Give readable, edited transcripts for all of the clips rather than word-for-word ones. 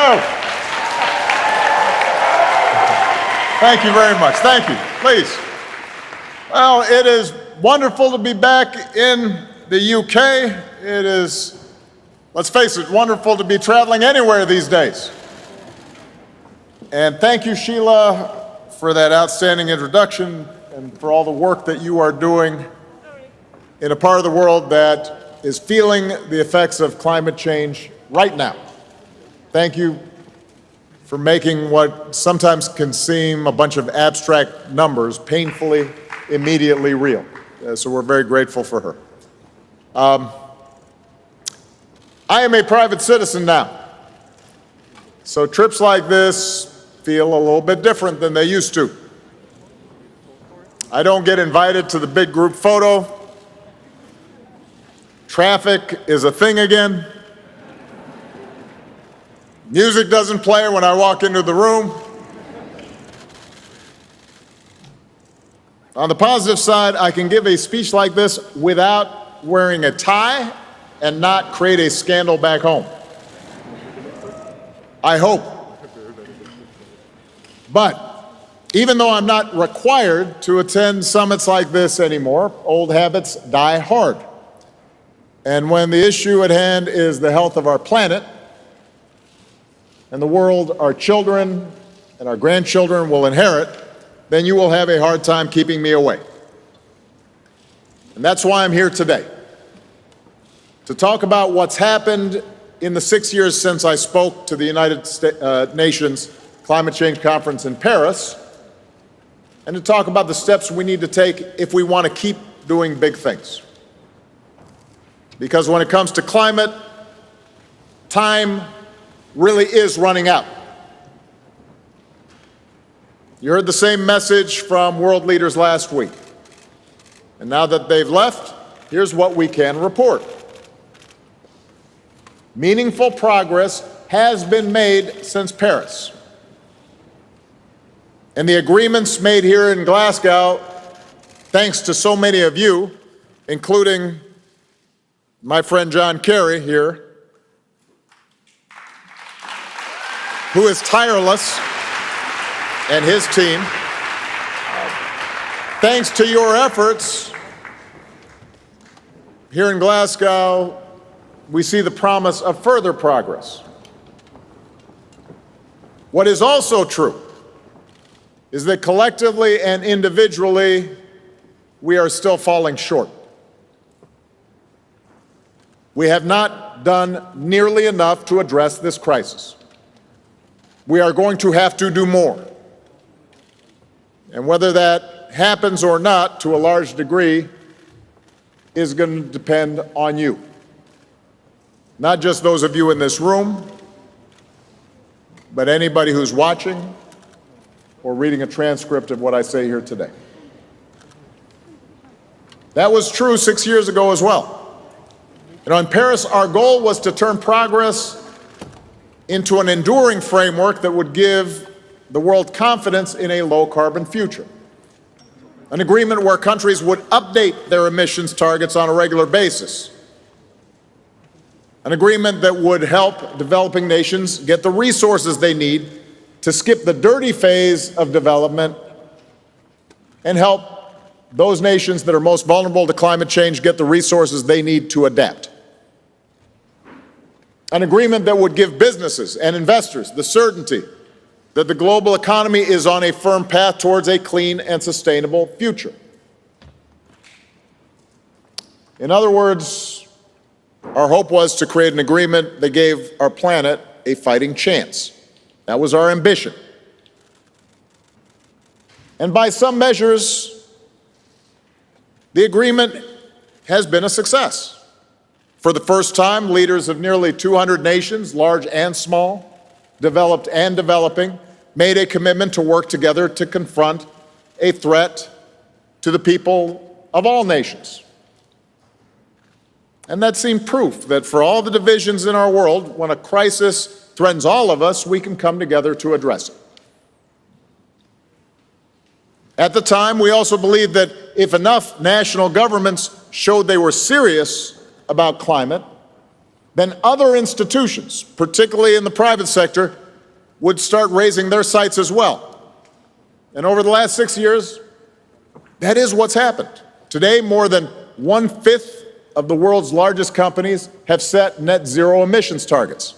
go. Thank you very much. Thank you. Please. Well, it is wonderful to be back in the UK. It is, let's face it, wonderful to be traveling anywhere these days. And thank you, Sheila, for that outstanding introduction and for all the work that you are doing in a part of the world that is feeling the effects of climate change right now. Thank you for making what sometimes can seem a bunch of abstract numbers painfully, immediately real. So we're very grateful for her. I am a private citizen now. So trips like this feel a little bit different than they used to. I don't get invited to the big group photo. Traffic is a thing again. Music doesn't play when I walk into the room. On the positive side, I can give a speech like this without wearing a tie and not create a scandal back home. I hope. But even though I'm not required to attend summits like this anymore, old habits die hard. And when the issue at hand is the health of our planet, and the world our children and our grandchildren will inherit, then you will have a hard time keeping me away. And that's why I'm here today, to talk about what's happened in the 6 years since I spoke to the United Nations Climate Change Conference in Paris, and to talk about the steps we need to take if we want to keep doing big things. Because when it comes to climate, time really is running out. You heard the same message from world leaders last week. And now that they've left, here's what we can report. Meaningful progress has been made since Paris. And the agreements made here in Glasgow, thanks to so many of you, including my friend John Kerry here, who is tireless, and his team. Thanks to your efforts here in Glasgow, we see the promise of further progress. What is also true is that collectively and individually, we are still falling short. We have not done nearly enough to address this crisis. We are going to have to do more. And whether that happens or not, to a large degree, is going to depend on you. Not just those of you in this room, but anybody who's watching or reading a transcript of what I say here today. That was true 6 years ago as well. And in Paris, our goal was to turn progress into an enduring framework that would give the world confidence in a low-carbon future. An agreement where countries would update their emissions targets on a regular basis. An agreement that would help developing nations get the resources they need to skip the dirty phase of development and help those nations that are most vulnerable to climate change get the resources they need to adapt. An agreement that would give businesses and investors the certainty that the global economy is on a firm path towards a clean and sustainable future. In other words, our hope was to create an agreement that gave our planet a fighting chance. That was our ambition. And by some measures, the agreement has been a success. For the first time, leaders of nearly 200 nations, large and small, developed and developing, made a commitment to work together to confront a threat to the people of all nations. And that seemed proof that for all the divisions in our world, when a crisis threatens all of us, we can come together to address it. At the time, we also believed that if enough national governments showed they were serious about climate, then other institutions, particularly in the private sector, would start raising their sights as well. And over the last 6 years, that is what's happened. Today, more than 1/5 of the world's largest companies have set net zero emissions targets.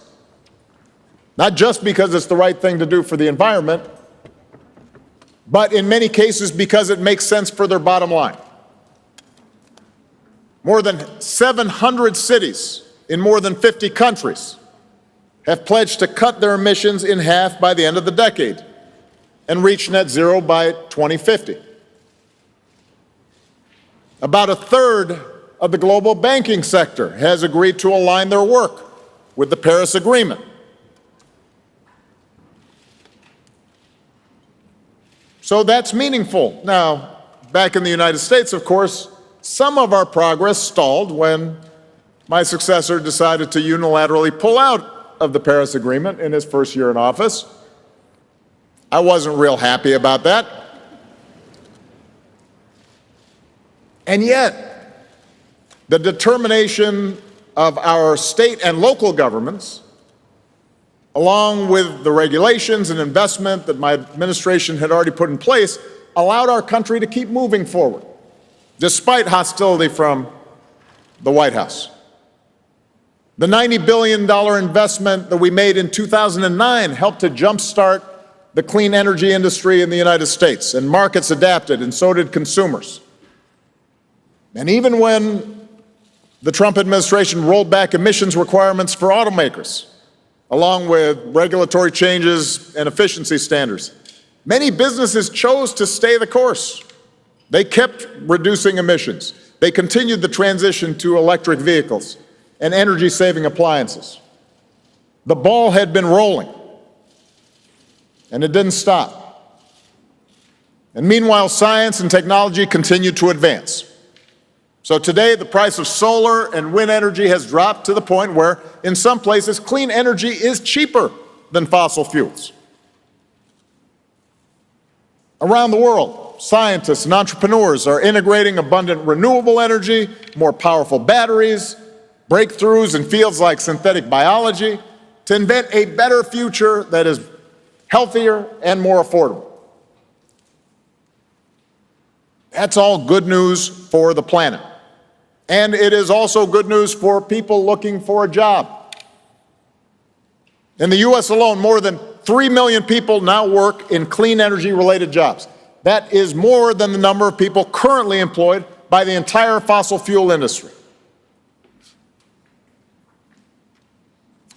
Not just because it's the right thing to do for the environment, but in many cases because it makes sense for their bottom line. More than 700 cities in more than 50 countries have pledged to cut their emissions in half by the end of the decade and reach net zero by 2050. About 1/3 of the global banking sector has agreed to align their work with the Paris Agreement. So that's meaningful. Now, back in the United States, of course, some of our progress stalled when my successor decided to unilaterally pull out of the Paris Agreement in his first year in office. I wasn't real happy about that. And yet, the determination of our state and local governments, along with the regulations and investment that my administration had already put in place, allowed our country to keep moving forward, despite hostility from the White House. The $90 billion investment that we made in 2009 helped to jumpstart the clean energy industry in the United States, and markets adapted, and so did consumers. And even when the Trump administration rolled back emissions requirements for automakers, along with regulatory changes and efficiency standards, many businesses chose to stay the course. They kept reducing emissions. They continued the transition to electric vehicles and energy-saving appliances. The ball had been rolling, and it didn't stop. And meanwhile, science and technology continued to advance. So today, the price of solar and wind energy has dropped to the point where, in some places, clean energy is cheaper than fossil fuels. Around the world, scientists and entrepreneurs are integrating abundant renewable energy, more powerful batteries, breakthroughs in fields like synthetic biology to invent a better future that is healthier and more affordable. That's all good news for the planet. And it is also good news for people looking for a job. In the U.S. alone, more than 3 million people now work in clean energy-related jobs. That is more than the number of people currently employed by the entire fossil fuel industry.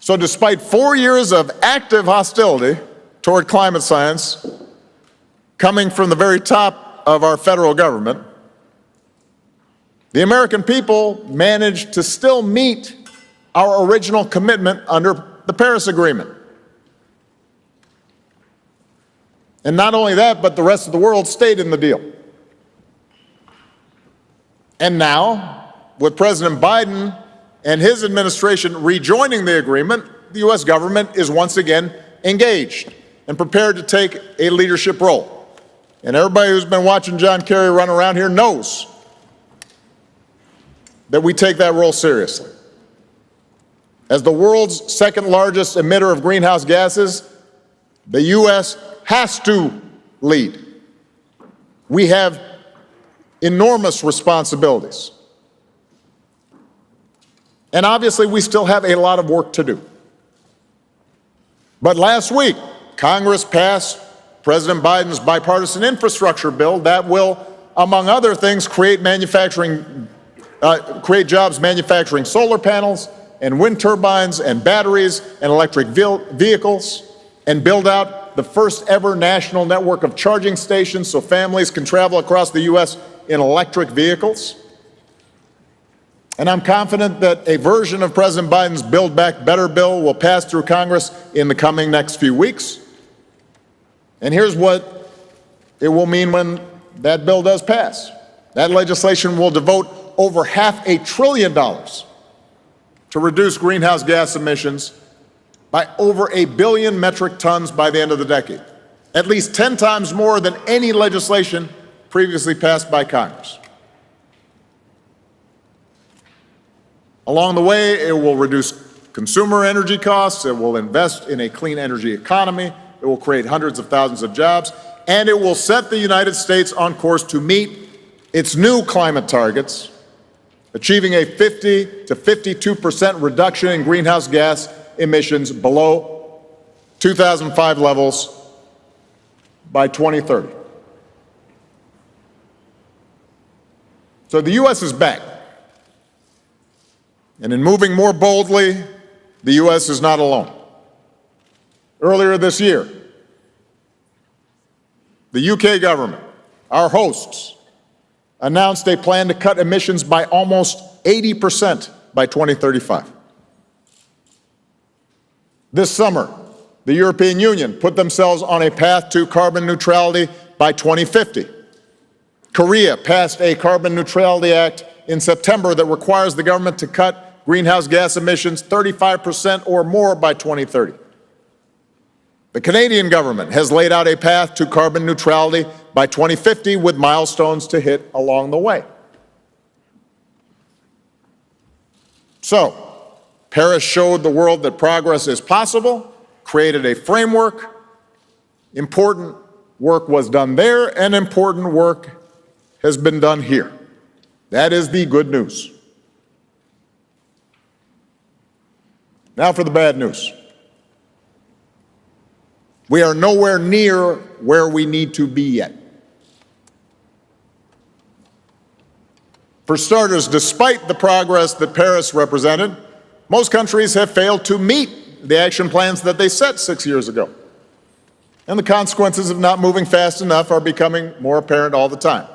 So despite 4 years of active hostility toward climate science coming from the very top of our federal government, the American people managed to still meet our original commitment under the Paris Agreement. And not only that, but the rest of the world stayed in the deal. And now, with President Biden and his administration rejoining the agreement, the U.S. government is once again engaged and prepared to take a leadership role. And everybody who's been watching John Kerry run around here knows that we take that role seriously. As the world's second largest emitter of greenhouse gases, the U.S. has to lead. We have enormous responsibilities. And obviously, we still have a lot of work to do. But last week, Congress passed President Biden's bipartisan infrastructure bill that will, among other things, create jobs manufacturing solar panels and wind turbines and batteries and electric vehicles, and build out the first ever national network of charging stations so families can travel across the U.S. in electric vehicles. And I'm confident that a version of President Biden's Build Back Better bill will pass through Congress in the coming next few weeks. And here's what it will mean when that bill does pass. That legislation will devote over $500 billion to reduce greenhouse gas emissions by over 1 billion metric tons by the end of the decade, at least 10 times more than any legislation previously passed by Congress. Along the way, it will reduce consumer energy costs, it will invest in a clean energy economy, it will create hundreds of thousands of jobs, and it will set the United States on course to meet its new climate targets, achieving a 50 to 52% reduction in greenhouse gas emissions below 2005 levels by 2030. So the U.S. is back. And in moving more boldly, the U.S. is not alone. Earlier this year, the UK government, our hosts, announced a plan to cut emissions by almost 80% by 2035. This summer, the European Union put themselves on a path to carbon neutrality by 2050. Korea passed a Carbon Neutrality Act in September that requires the government to cut greenhouse gas emissions 35% or more by 2030. The Canadian government has laid out a path to carbon neutrality by 2050 with milestones to hit along the way. So, Paris showed the world that progress is possible, created a framework. Important work was done there, and important work has been done here. That is the good news. Now for the bad news. We are nowhere near where we need to be yet. For starters, despite the progress that Paris represented, most countries have failed to meet the action plans that they set 6 years ago. And the consequences of not moving fast enough are becoming more apparent all the time.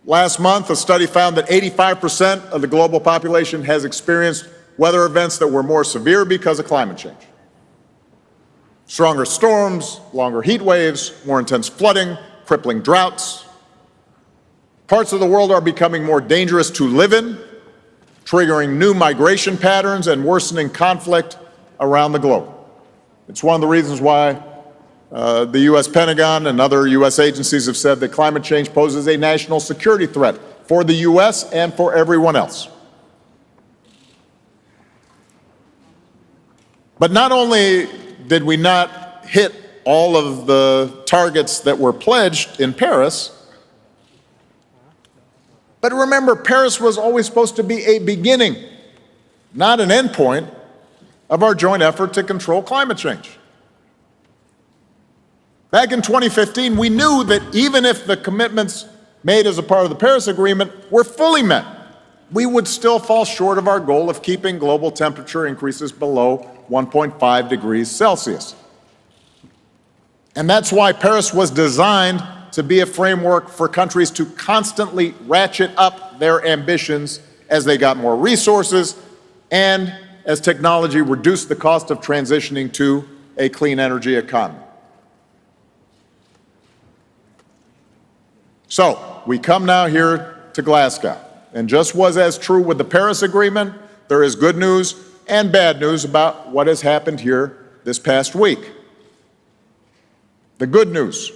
Last month, a study found that 85% of the global population has experienced weather events that were more severe because of climate change. Stronger storms, longer heat waves, more intense flooding, crippling droughts. Parts of the world are becoming more dangerous to live in, triggering new migration patterns and worsening conflict around the globe. It's one of the reasons why the U.S. Pentagon and other U.S. agencies have said that climate change poses a national security threat for the U.S. and for everyone else. But not only did we not hit all of the targets that were pledged in Paris, but remember, Paris was always supposed to be a beginning, not an endpoint, of our joint effort to control climate change. Back in 2015, we knew that even if the commitments made as a part of the Paris Agreement were fully met, we would still fall short of our goal of keeping global temperature increases below 1.5 degrees Celsius. And that's why Paris was designed to be a framework for countries to constantly ratchet up their ambitions as they got more resources and as technology reduced the cost of transitioning to a clean energy economy. So, we come now here to Glasgow, and just was as true with the Paris Agreement, there is good news and bad news about what has happened here this past week. The good news,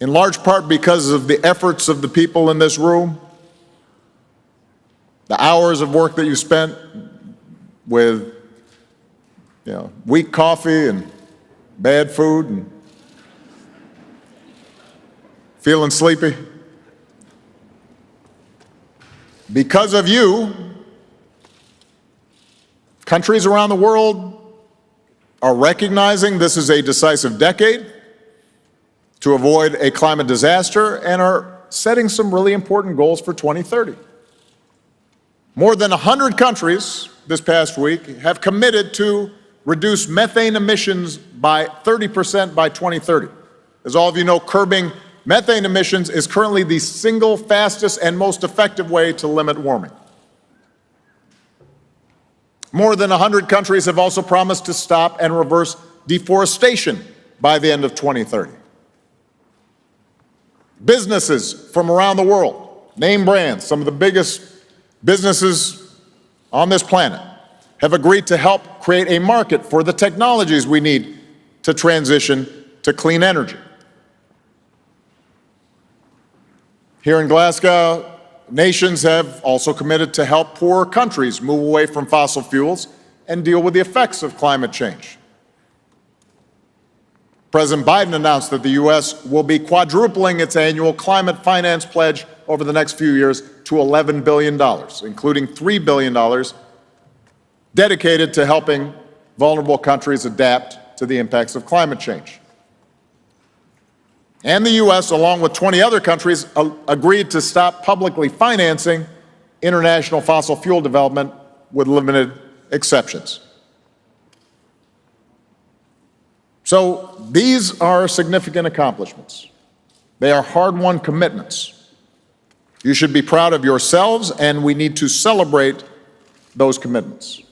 in large part because of the efforts of the people in this room, the hours of work that you spent with weak coffee and bad food and feeling sleepy. Because of you, countries around the world are recognizing this is a decisive decade to avoid a climate disaster and are setting some really important goals for 2030. More than 100 countries this past week have committed to reduce methane emissions by 30% by 2030. As all of you know, curbing methane emissions is currently the single fastest and most effective way to limit warming. More than 100 countries have also promised to stop and reverse deforestation by the end of 2030. Businesses from around the world, name brands, some of the biggest businesses on this planet, have agreed to help create a market for the technologies we need to transition to clean energy. Here in Glasgow, nations have also committed to help poorer countries move away from fossil fuels and deal with the effects of climate change. President Biden announced that the U.S. will be quadrupling its annual climate finance pledge over the next few years to $11 billion, including $3 billion dedicated to helping vulnerable countries adapt to the impacts of climate change. And the U.S., along with 20 other countries, agreed to stop publicly financing international fossil fuel development with limited exceptions. So these are significant accomplishments. They are hard-won commitments. You should be proud of yourselves, and we need to celebrate those commitments,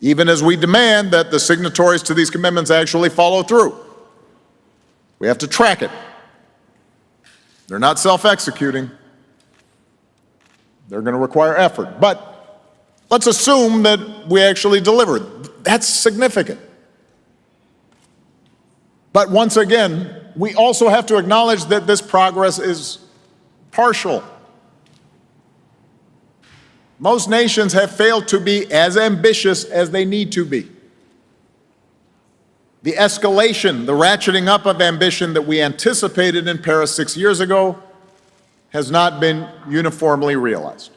even as we demand that the signatories to these commitments actually follow through. We have to track it. They're not self-executing. They're going to require effort. But let's assume that we actually deliver. That's significant. But once again, we also have to acknowledge that this progress is partial. Most nations have failed to be as ambitious as they need to be. The escalation, the ratcheting up of ambition that we anticipated in Paris 6 years ago has not been uniformly realized.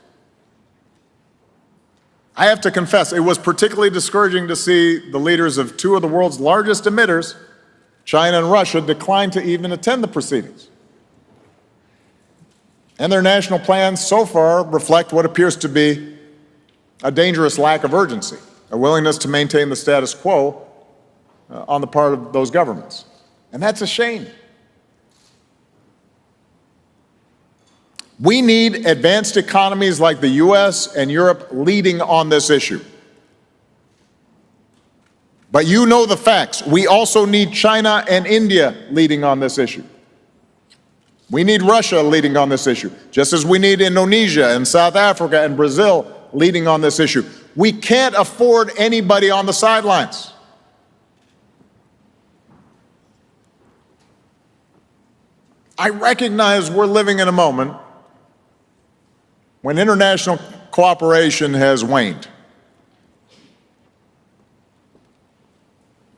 I have to confess, it was particularly discouraging to see the leaders of two of the world's largest emitters, China and Russia, decline to even attend the proceedings. And their national plans so far reflect what appears to be a dangerous lack of urgency, a willingness to maintain the status quo on the part of those governments. And that's a shame. We need advanced economies like the US and Europe leading on this issue. But you know the facts. We also need China and India leading on this issue. We need Russia leading on this issue, just as we need Indonesia and South Africa and Brazil leading on this issue. We can't afford anybody on the sidelines. I recognize we're living in a moment when international cooperation has waned.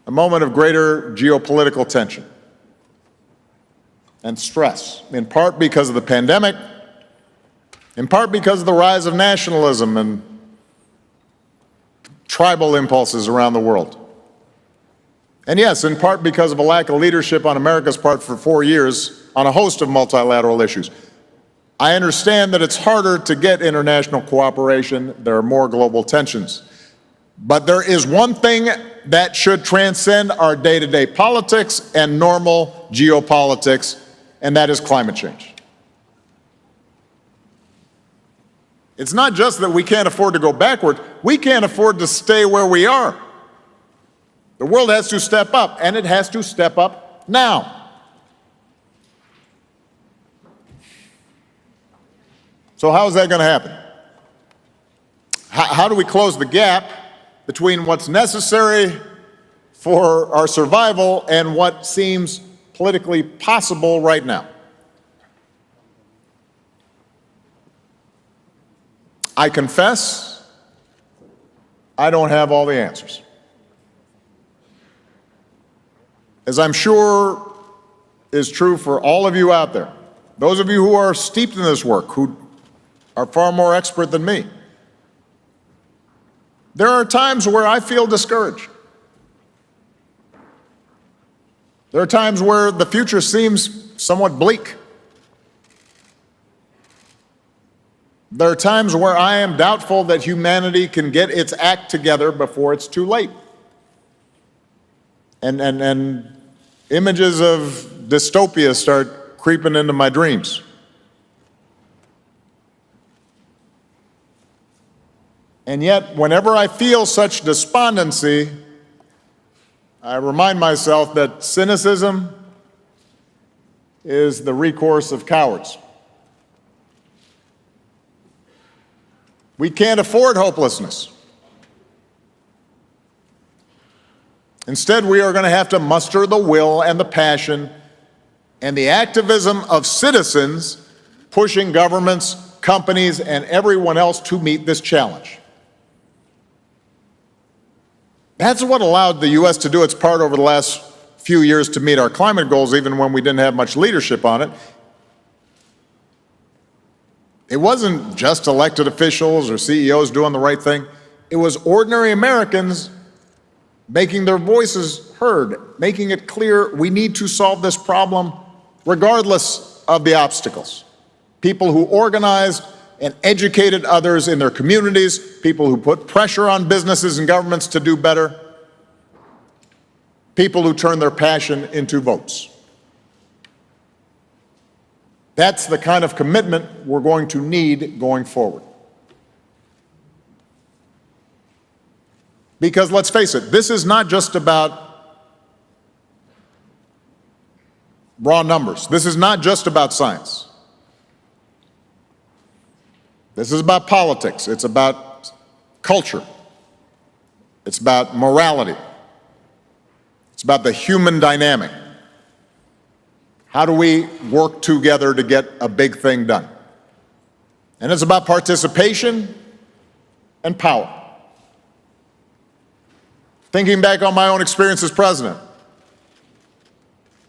A moment of greater geopolitical tension and stress, in part because of the pandemic, in part because of the rise of nationalism and tribal impulses around the world. And yes, in part because of a lack of leadership on America's part for 4 years on a host of multilateral issues. I understand that it's harder to get international cooperation. There are more global tensions. But there is one thing that should transcend our day-to-day politics and normal geopolitics, and that is climate change. It's not just that we can't afford to go backward, we can't afford to stay where we are. The world has to step up, and it has to step up now. So how is that going to happen? How do we close the gap between what's necessary for our survival and what seems politically possible right now? I confess, I don't have all the answers. As I'm sure is true for all of you out there, those of you who are steeped in this work, who are far more expert than me, there are times where I feel discouraged. There are times where the future seems somewhat bleak. There are times where I am doubtful that humanity can get its act together before it's too late. And images of dystopia start creeping into my dreams. And yet, whenever I feel such despondency, I remind myself that cynicism is the recourse of cowards. We can't afford hopelessness. Instead, we are going to have to muster the will and the passion and the activism of citizens pushing governments, companies, and everyone else to meet this challenge. That's what allowed the U.S. to do its part over the last few years to meet our climate goals, even when we didn't have much leadership on it. It wasn't just elected officials or CEOs doing the right thing. It was ordinary Americans making their voices heard, making it clear we need to solve this problem regardless of the obstacles. People who organized and educated others in their communities, people who put pressure on businesses and governments to do better, people who turn their passion into votes. That's the kind of commitment we're going to need going forward. Because let's face it, this is not just about raw numbers. This is not just about science. This is about politics. It's about culture. It's about morality. It's about the human dynamic. How do we work together to get a big thing done? And it's about participation and power. Thinking back on my own experience as president,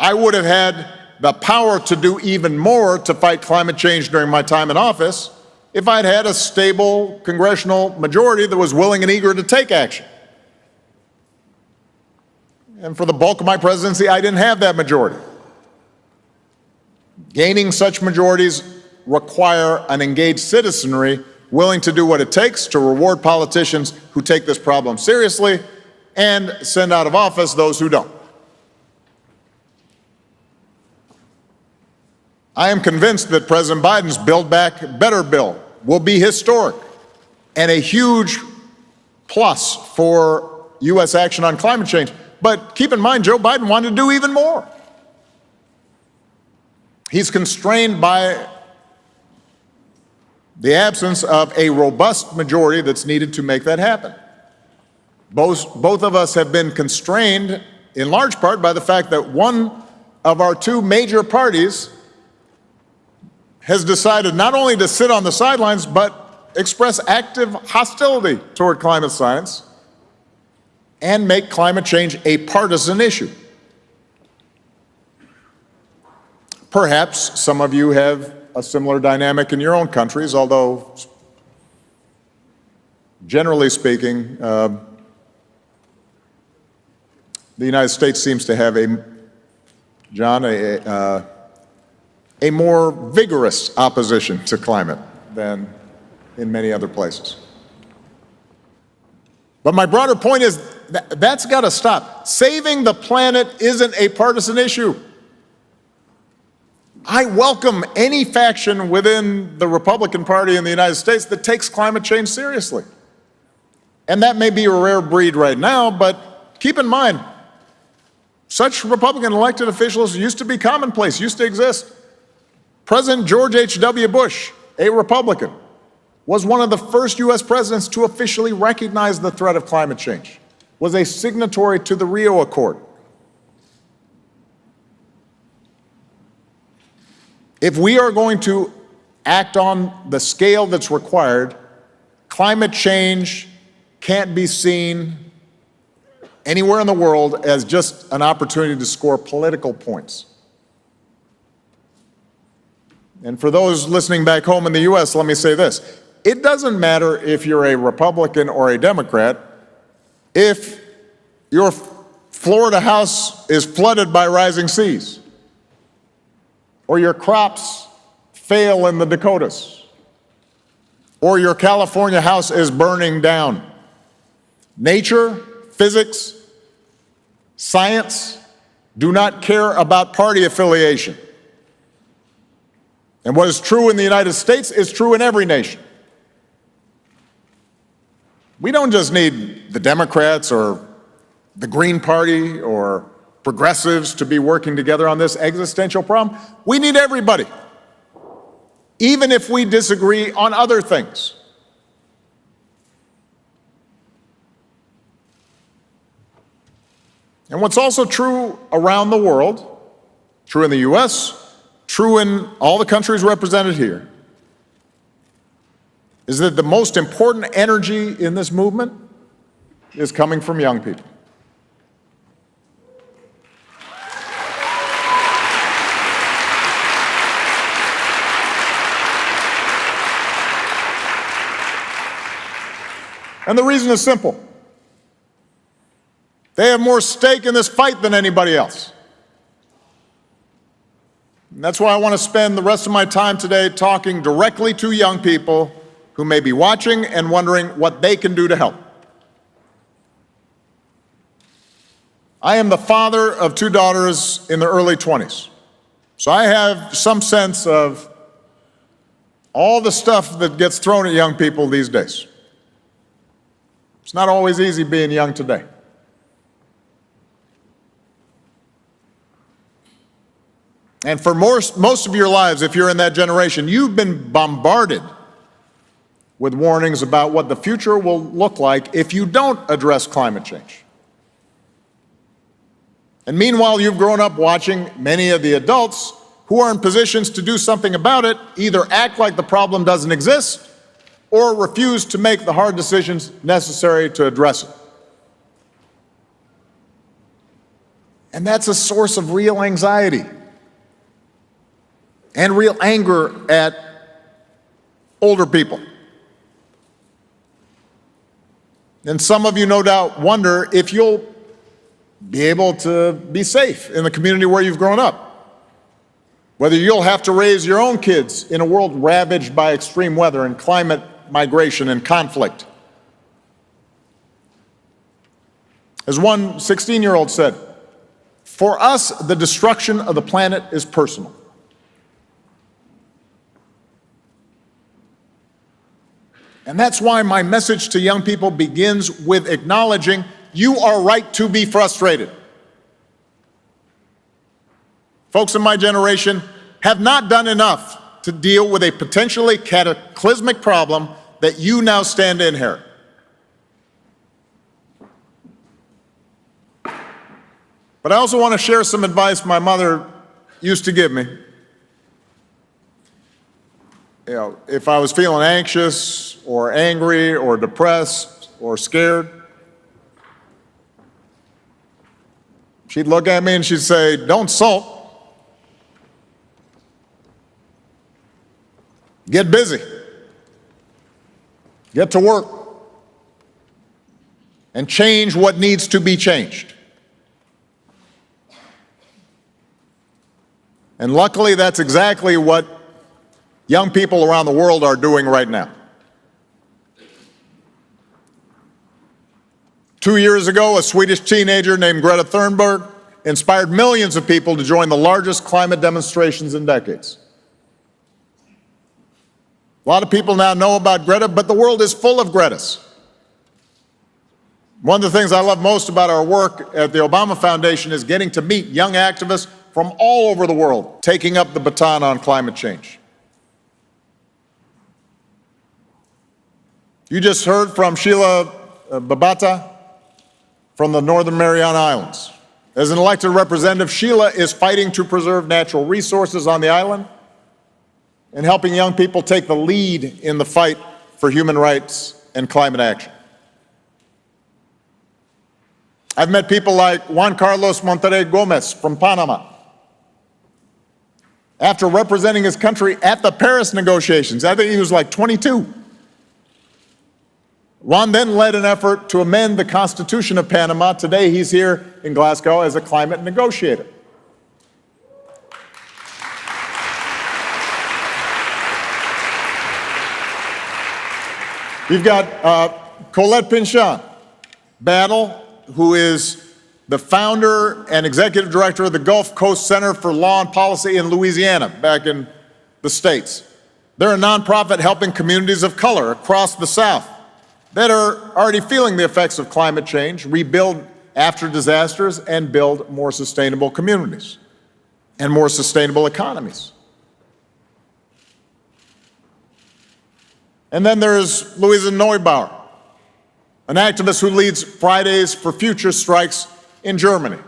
I would have had the power to do even more to fight climate change during my time in office if I'd had a stable congressional majority that was willing and eager to take action. And for the bulk of my presidency, I didn't have that majority. Gaining such majorities require an engaged citizenry willing to do what it takes to reward politicians who take this problem seriously and send out of office those who don't. I am convinced that President Biden's Build Back Better bill will be historic and a huge plus for U.S. action on climate change. But keep in mind, Joe Biden wanted to do even more. He's constrained by the absence of a robust majority that's needed to make that happen. Both of us have been constrained in large part by the fact that one of our two major parties has decided not only to sit on the sidelines, but express active hostility toward climate science and make climate change a partisan issue. Perhaps some of you have a similar dynamic in your own countries, although generally speaking, the United States seems to have a more vigorous opposition to climate than in many other places. But my broader point is that's got to stop. Saving the planet isn't a partisan issue. I welcome any faction within the Republican Party in the United States that takes climate change seriously. And that may be a rare breed right now, but keep in mind, such Republican elected officials used to be commonplace, used to exist. President George H.W. Bush, a Republican, was one of the first U.S. presidents to officially recognize the threat of climate change, was a signatory to the Rio Accord. If we are going to act on the scale that's required, climate change can't be seen anywhere in the world as just an opportunity to score political points. And for those listening back home in the U.S., let me say this. It doesn't matter if you're a Republican or a Democrat. If your Florida house is flooded by rising seas, or your crops fail in the Dakotas, or your California house is burning down, nature, physics, science do not care about party affiliation. And what is true in the United States is true in every nation. We don't just need the Democrats or the Green Party or progressives to be working together on this existential problem. We need everybody, even if we disagree on other things. And what's also true around the world, true in the U.S., true in all the countries represented here, is that the most important energy in this movement is coming from young people. And the reason is simple. They have more stake in this fight than anybody else. And that's why I want to spend the rest of my time today talking directly to young people who may be watching and wondering what they can do to help. I am the father of two daughters in their early 20s, so I have some sense of all the stuff that gets thrown at young people these days. It's not always easy being young today. And for most of your lives, if you're in that generation, you've been bombarded with warnings about what the future will look like if you don't address climate change. And meanwhile, you've grown up watching many of the adults who are in positions to do something about it either act like the problem doesn't exist or refuse to make the hard decisions necessary to address it. And that's a source of real anxiety and real anger at older people. And some of you no doubt wonder if you'll be able to be safe in the community where you've grown up, whether you'll have to raise your own kids in a world ravaged by extreme weather and climate migration and conflict. As one 16-year-old said, "For us, the destruction of the planet is personal." And that's why my message to young people begins with acknowledging you are right to be frustrated. Folks in my generation have not done enough to deal with a potentially cataclysmic problem that you now stand to inherit. But I also want to share some advice my mother used to give me. If I was feeling anxious or angry or depressed or scared, she'd look at me and she'd say, "Don't sulk. Get busy. Get to work. And change what needs to be changed." And luckily, that's exactly what young people around the world are doing right now. 2 years ago, a Swedish teenager named Greta Thunberg inspired millions of people to join the largest climate demonstrations in decades. A lot of people now know about Greta, but the world is full of Gretas. One of the things I love most about our work at the Obama Foundation is getting to meet young activists from all over the world taking up the baton on climate change. You just heard from Sheila Babata from the Northern Mariana Islands. As an elected representative, Sheila is fighting to preserve natural resources on the island and helping young people take the lead in the fight for human rights and climate action. I've met people like Juan Carlos Monterrey Gomez from Panama. After representing his country at the Paris negotiations, I think he was like 22. Juan then led an effort to amend the Constitution of Panama. Today he's here in Glasgow as a climate negotiator. You've got Colette Pinchin Battle, who is the founder and executive director of the Gulf Coast Center for Law and Policy in Louisiana, back in the States. They're a nonprofit helping communities of color across the South that are already feeling the effects of climate change, rebuild after disasters, and build more sustainable communities and more sustainable economies. And then there's Louisa Neubauer, an activist who leads Fridays for Future strikes in Germany.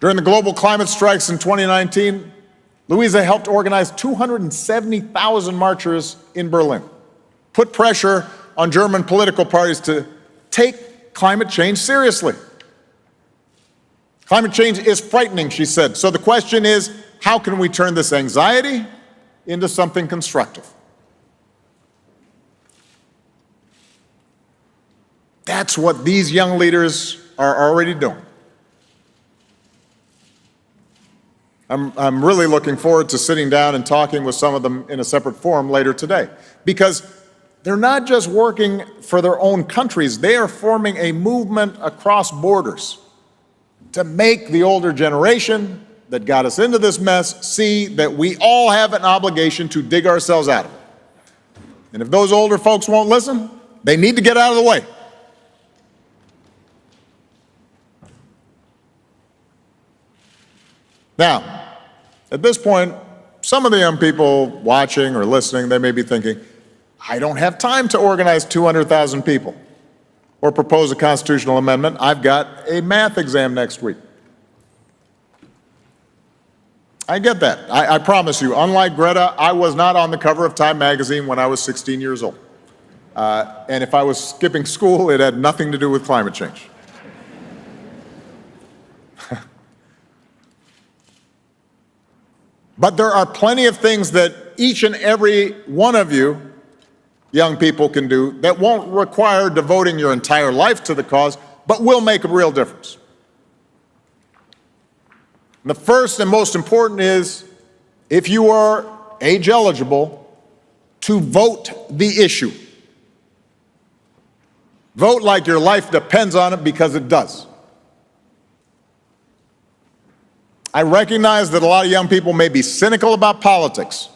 During the global climate strikes in 2019, Louisa helped organize 270,000 marchers in Berlin, put pressure on German political parties to take climate change seriously. Climate change is frightening, she said. So the question is, how can we turn this anxiety into something constructive? That's what these young leaders are already doing. I'm really looking forward to sitting down and talking with some of them in a separate forum later today, because they're not just working for their own countries, they are forming a movement across borders to make the older generation that got us into this mess see that we all have an obligation to dig ourselves out of it. And if those older folks won't listen, they need to get out of the way. Now, at this point, some of the young people watching or listening, they may be thinking, I don't have time to organize 200,000 people or propose a constitutional amendment. I've got a math exam next week. I get that. I promise you, unlike Greta, I was not on the cover of Time magazine when I was 16 years old. And if I was skipping school, it had nothing to do with climate change. But there are plenty of things that each and every one of you young people can do that won't require devoting your entire life to the cause, but will make a real difference. And the first and most important is, if you are age eligible, to vote the issue. Vote like your life depends on it, because it does. I recognize that a lot of young people may be cynical about politics,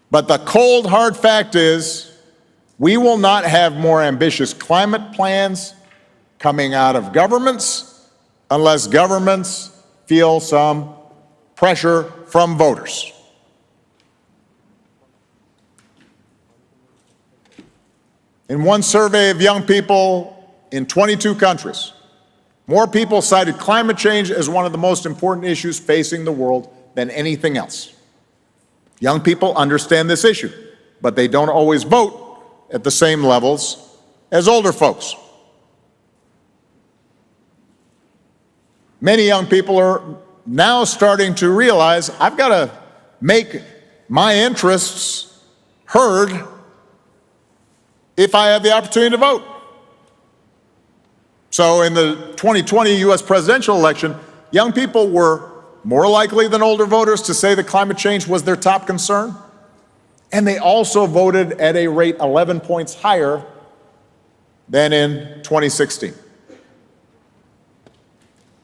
but the cold, hard fact is we will not have more ambitious climate plans coming out of governments unless governments feel some pressure from voters. In one survey of young people in 22 countries, more people cited climate change as one of the most important issues facing the world than anything else. Young people understand this issue, but they don't always vote at the same levels as older folks. Many young people are now starting to realize, I've got to make my interests heard if I have the opportunity to vote. So in the 2020 US presidential election, young people were more likely than older voters to say that climate change was their top concern. And they also voted at a rate 11 points higher than in 2016.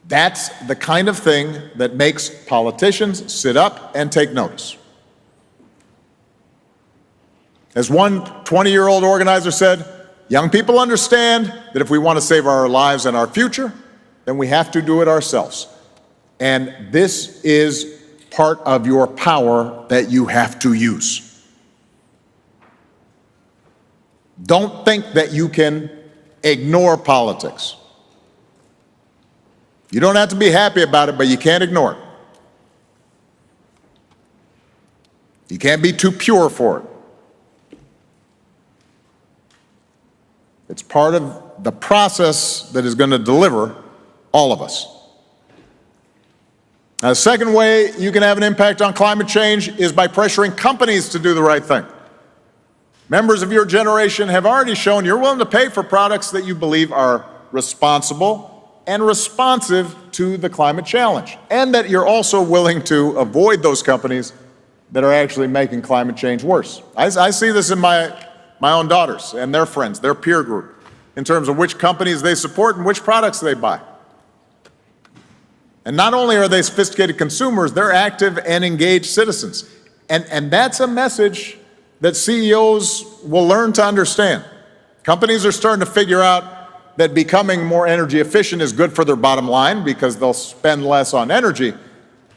That's the kind of thing that makes politicians sit up and take notice. As one 20-year-old organizer said, young people understand that if we want to save our lives and our future, then we have to do it ourselves. And this is part of your power that you have to use. Don't think that you can ignore politics. You don't have to be happy about it, but you can't ignore it. You can't be too pure for it. It's part of the process that is going to deliver all of us. Now, the second way you can have an impact on climate change is by pressuring companies to do the right thing. Members of your generation have already shown you're willing to pay for products that you believe are responsible and responsive to the climate challenge, and that you're also willing to avoid those companies that are actually making climate change worse. I see this in my own daughters and their friends, their peer group, in terms of which companies they support and which products they buy. And not only are they sophisticated consumers, they're active and engaged citizens. And that's a message that CEOs will learn to understand. Companies are starting to figure out that becoming more energy efficient is good for their bottom line because they'll spend less on energy.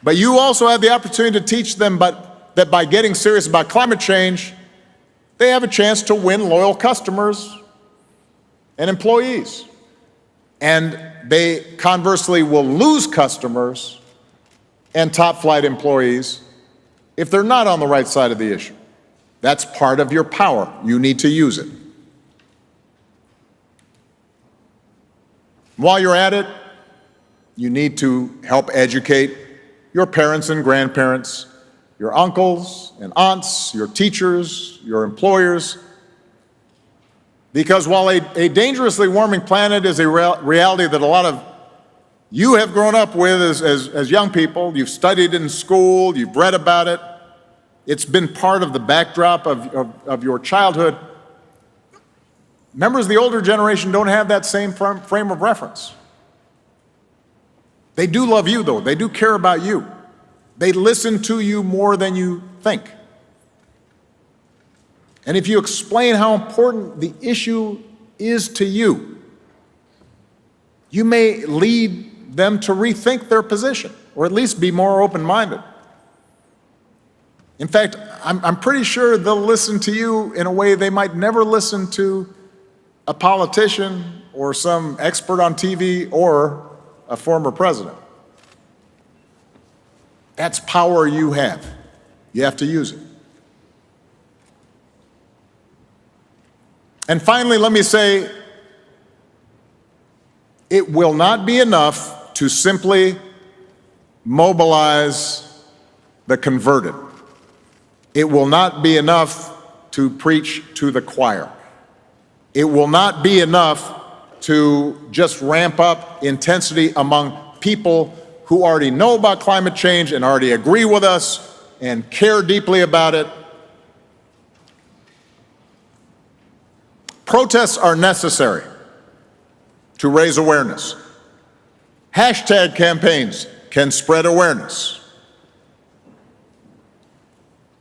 But you also have the opportunity to teach them that by getting serious about climate change, they have a chance to win loyal customers and employees. And they conversely will lose customers and top-flight employees if they're not on the right side of the issue. That's part of your power. You need to use it. While you're at it, you need to help educate your parents and grandparents, your uncles and aunts, your teachers, your employers. Because while a dangerously warming planet is a reality that a lot of you have grown up with as young people, you've studied in school, you've read about it, it's been part of the backdrop of your childhood. Members of the older generation don't have that same frame of reference. They do love you, though. They do care about you. They listen to you more than you think. And if you explain how important the issue is to you, you may lead them to rethink their position, or at least be more open-minded. In fact, I'm pretty sure they'll listen to you in a way they might never listen to a politician or some expert on TV or a former president. That's power you have. You have to use it. And finally, let me say, it will not be enough to simply mobilize the converted. It will not be enough to preach to the choir. It will not be enough to just ramp up intensity among people who already know about climate change and already agree with us and care deeply about it. Protests are necessary to raise awareness. Hashtag campaigns can spread awareness.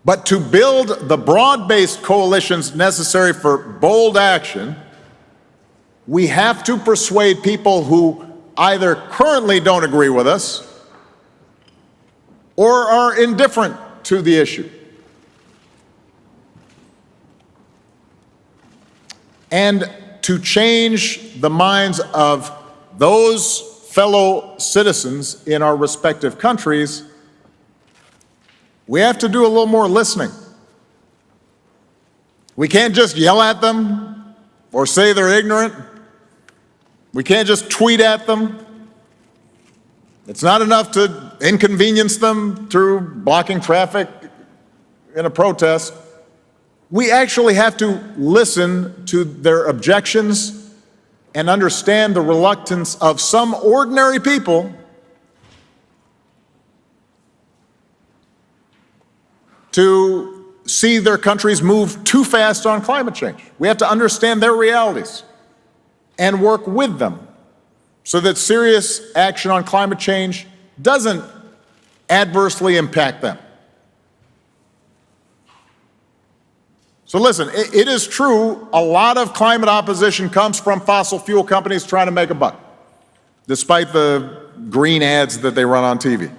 But to build the broad-based coalitions necessary for bold action, we have to persuade people who either currently don't agree with us or are indifferent to the issue. And to change the minds of those fellow citizens in our respective countries, we have to do a little more listening. We can't just yell at them or say they're ignorant. We can't just tweet at them. It's not enough to inconvenience them through blocking traffic in a protest. We actually have to listen to their objections and understand the reluctance of some ordinary people to see their countries move too fast on climate change. We have to understand their realities and work with them so that serious action on climate change doesn't adversely impact them. So listen, it is true, a lot of climate opposition comes from fossil fuel companies trying to make a buck, despite the green ads that they run on TV.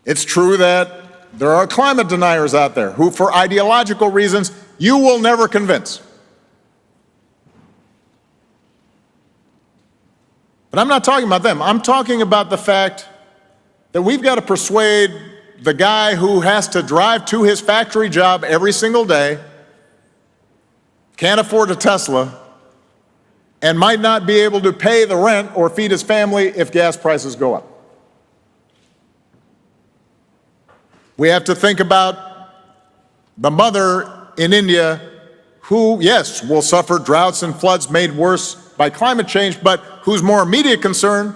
It's true that there are climate deniers out there who, for ideological reasons, you will never convince. But I'm not talking about them. I'm talking about the fact that we've got to persuade the guy who has to drive to his factory job every single day, can't afford a Tesla, and might not be able to pay the rent or feed his family if gas prices go up. We have to think about the mother in India who, yes, will suffer droughts and floods made worse by climate change, but whose more immediate concern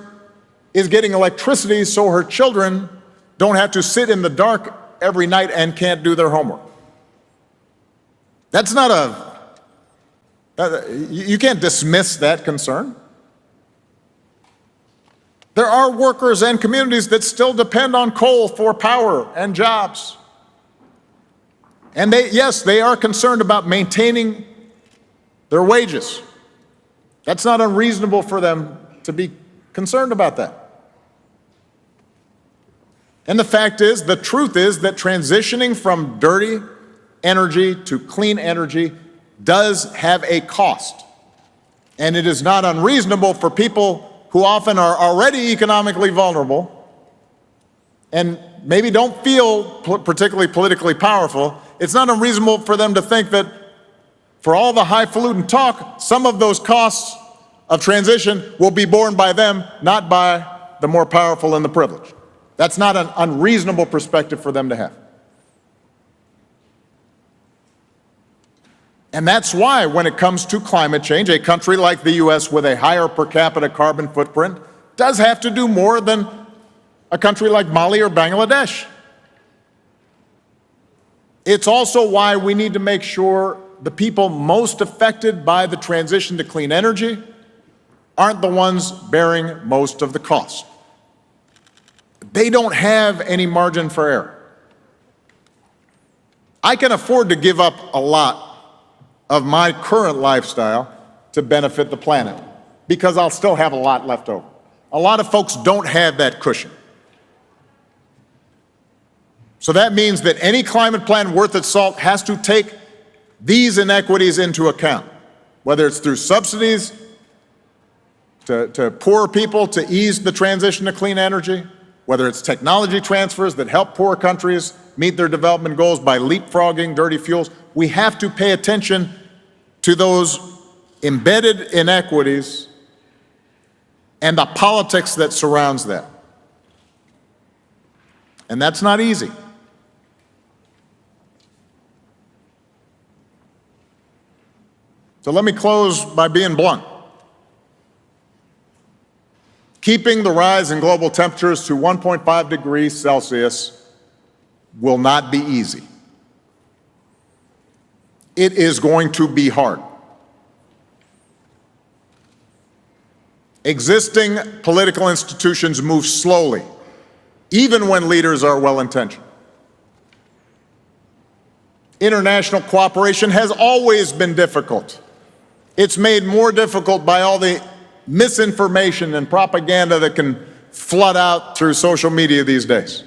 is getting electricity so her children don't have to sit in the dark every night and can't do their homework. That's not you can't dismiss that concern. There are workers and communities that still depend on coal for power and jobs. And yes, they are concerned about maintaining their wages. That's not unreasonable for them to be concerned about that. And the fact is, the truth is that transitioning from dirty energy to clean energy does have a cost. And it is not unreasonable for people who often are already economically vulnerable and maybe don't feel particularly politically powerful, it's not unreasonable for them to think that for all the highfalutin talk, some of those costs of transition will be borne by them, not by the more powerful and the privileged. That's not an unreasonable perspective for them to have. And that's why, when it comes to climate change, a country like the U.S. with a higher per capita carbon footprint does have to do more than a country like Mali or Bangladesh. It's also why we need to make sure the people most affected by the transition to clean energy aren't the ones bearing most of the cost. They don't have any margin for error. I can afford to give up a lot of my current lifestyle to benefit the planet because I'll still have a lot left over. A lot of folks don't have that cushion. So that means that any climate plan worth its salt has to take these inequities into account, whether it's through subsidies to poor people to ease the transition to clean energy, whether it's technology transfers that help poor countries meet their development goals by leapfrogging dirty fuels. We have to pay attention to those embedded inequities and the politics that surrounds that. And that's not easy. So let me close by being blunt. Keeping the rise in global temperatures to 1.5 degrees Celsius will not be easy. It is going to be hard. Existing political institutions move slowly, even when leaders are well-intentioned. International cooperation has always been difficult. It's made more difficult by all the misinformation and propaganda that can flood out through social media these days.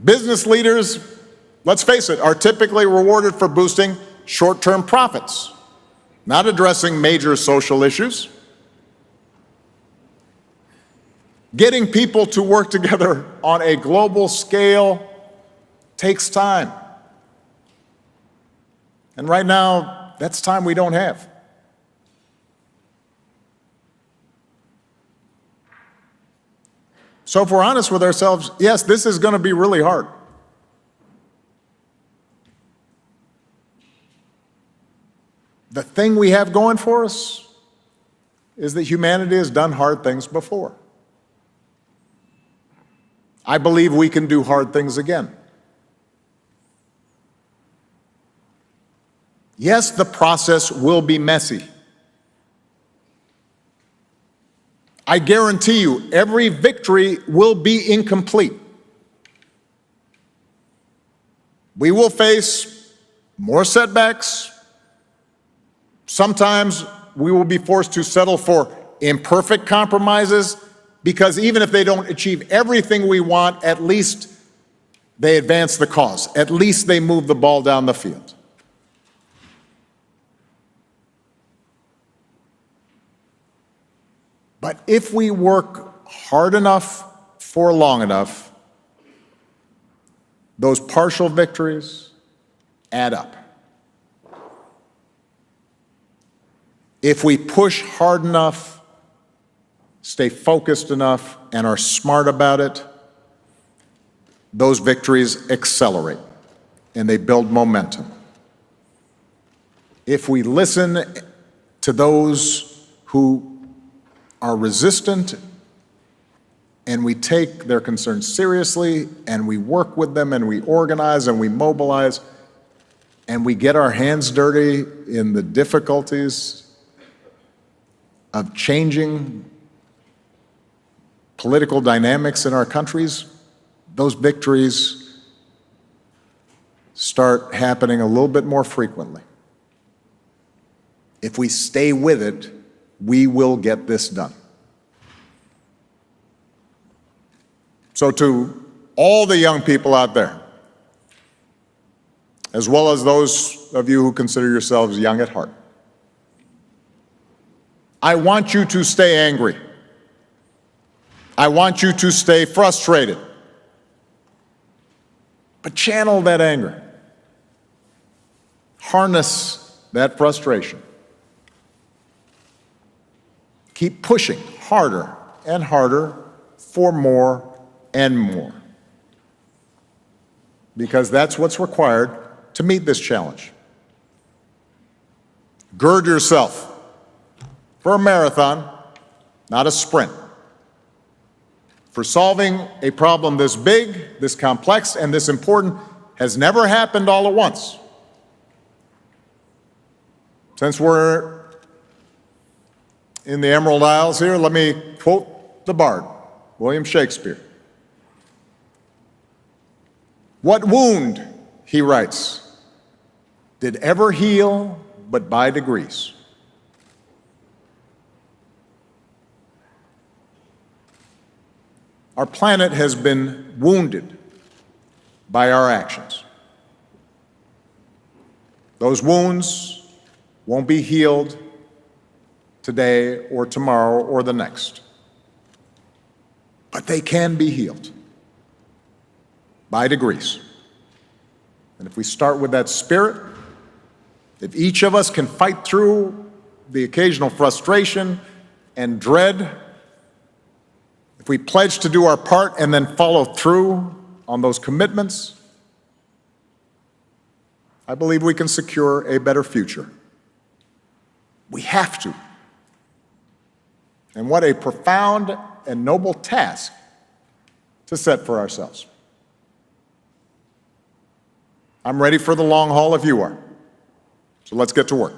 Business leaders, let's face it, are typically rewarded for boosting short-term profits, not addressing major social issues. Getting people to work together on a global scale takes time. And right now, that's time we don't have. So if we're honest with ourselves, yes, this is going to be really hard. The thing we have going for us is that humanity has done hard things before. I believe we can do hard things again. Yes, the process will be messy. I guarantee you, every victory will be incomplete. We will face more setbacks. Sometimes we will be forced to settle for imperfect compromises because even if they don't achieve everything we want, at least they advance the cause. At least they move the ball down the field. But if we work hard enough for long enough, those partial victories add up. If we push hard enough, stay focused enough, and are smart about it, those victories accelerate and they build momentum. If we listen to those who are resistant and we take their concerns seriously and we work with them and we organize and we mobilize and we get our hands dirty in the difficulties of changing political dynamics in our countries, those victories start happening a little bit more frequently. If we stay with it, we will get this done. So to all the young people out there, as well as those of you who consider yourselves young at heart, I want you to stay angry. I want you to stay frustrated. But channel that anger. Harness that frustration. Keep pushing harder and harder for more and more, because that's what's required to meet this challenge. Gird yourself for a marathon, not a sprint. For solving a problem this big, this complex, and this important has never happened all at once. Since we're in the Emerald Isles here, let me quote the bard, William Shakespeare. "What wound," he writes, "did ever heal but by degrees?" Our planet has been wounded by our actions. Those wounds won't be healed today or tomorrow or the next, but they can be healed by degrees. And if we start with that spirit, if each of us can fight through the occasional frustration and dread, if we pledge to do our part and then follow through on those commitments, I believe we can secure a better future. We have to. And what a profound and noble task to set for ourselves. I'm ready for the long haul if you are. So let's get to work.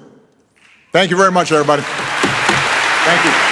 Thank you very much, everybody. Thank you.